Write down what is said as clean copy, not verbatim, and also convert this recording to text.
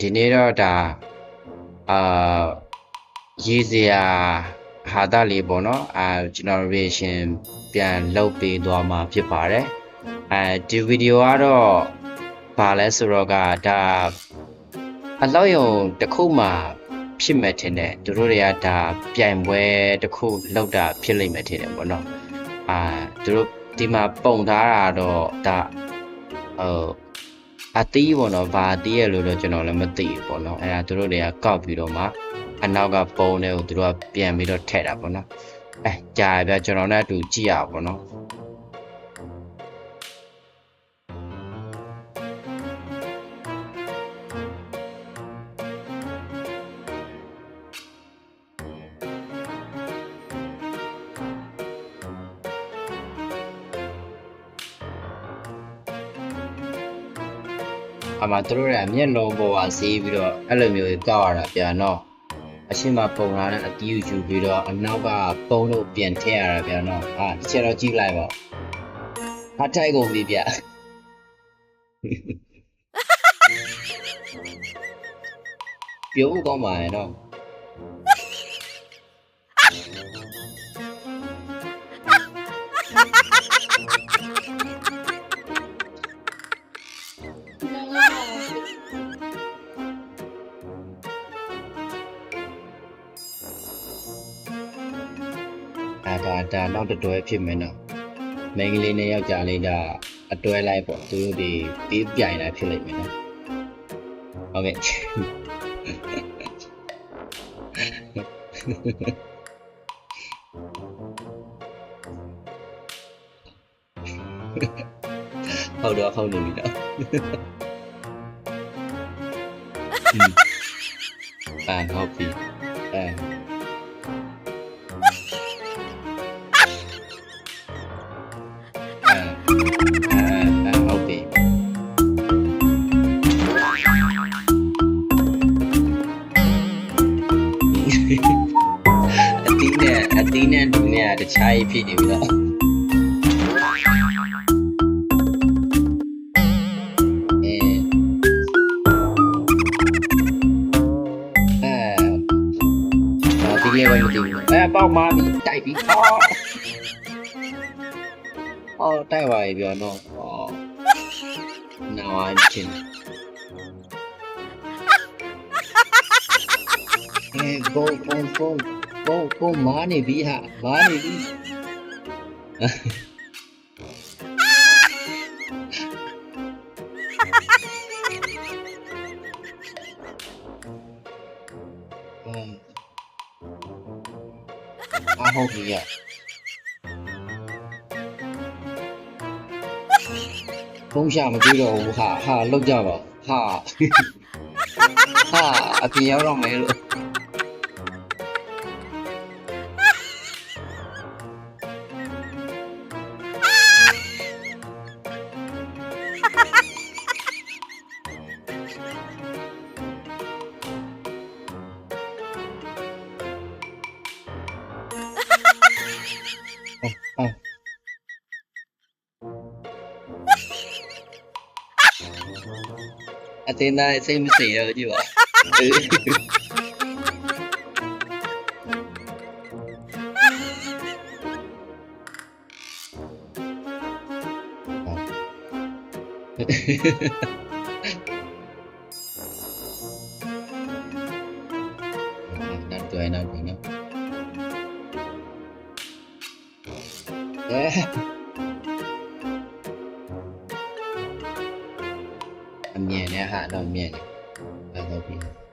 ဒီနေ့တော့ဒါရေးစရာဟာတာလေးပေါ့နော်ကျွန်တော် reaction ပြန်လုပ်ပေးသွားမှာဖြစ်ပါတယ်ဒီဗီဒီယိုကတော့ဘာလဲဆိုတော့ကဒါအလောက်ယုံတစ်ခုမှဖြစ်မဲ့ထင်တယ်သူတို့တွေကဒါပြိုင်ပွဲတစ်ခုလောက်တာဖြစ်လိမ့်မယ်ထင်တယ်ပေါ့နော်သူတို့ဒီမှာပုံထားတာတော့ဒါအတီးပေါ့နော်ဘာအတီးရလို့တော့ကျွန်တော်လည်းမသိဘူးပေါ့နော်သူတို့တွေကကောက်ပြီးတော့မှအနောက်ကပုံတွေကိုသူတို့ကပြန်ပြီးတော့ထည့်တာပေါ့နော်ကြာပြကျွန်တော်နဲ့အတူကြည့်ရအောင်ပေါ့နော်အမတို့ရမျက်လုံးပေါ်ပါစီးပြီးတော့အဲ့လိုမျိုးကောက်ရတာပြန်တော့အရှိမပုံလာတဲ့အတီးယူပြီးတော့အနောက်ကပုံလို့ပြန်ထည့်ရတာပြန်တော့တစ်ချက်တော့ကြည့်လိုက်ပါအထိုက်ကုန်ပြီဗျပြုံးကောင်းပါရဲ့တော့ဒါနောက်တွဲဖြစ်မယ်နော်မိန်းကလေးနဲ့ယောက်ျားလေးဒါအတွဲလိုက်ပေါ့သူတို့ဒီပြီးပြိုင်တာဖြစ်လိမ့်မယ်နော်ဟုတ်ကဲ့ဟုတ်နေပြီနော်ဟုတ်ပြီဟုတ်ပြီအတီးနဲ့လူနဲ့တခြားကြီးဖြစ်နေပြီတော့ဒီလေးပဲမသိဘူးပေါက်မာပြီတိုက်ပြီတိုက်ပါပြီပြောတော့now I'm chin ကိုမာနေပြီဟာမာနေပြီဟုတ်ပြီရဖုန်းရှာမကြည့်တော့ဘူးဟာလောက်ကြပါဟာအပြင်ရောက်တော့မယ်လို့အတင်းသားစိတ်မစိတော့ကြည့်ပါနောက်တွေ့နော်အမြင်နဲ့ဟာတော့မြင်တယ်ဟုတ်ပြီ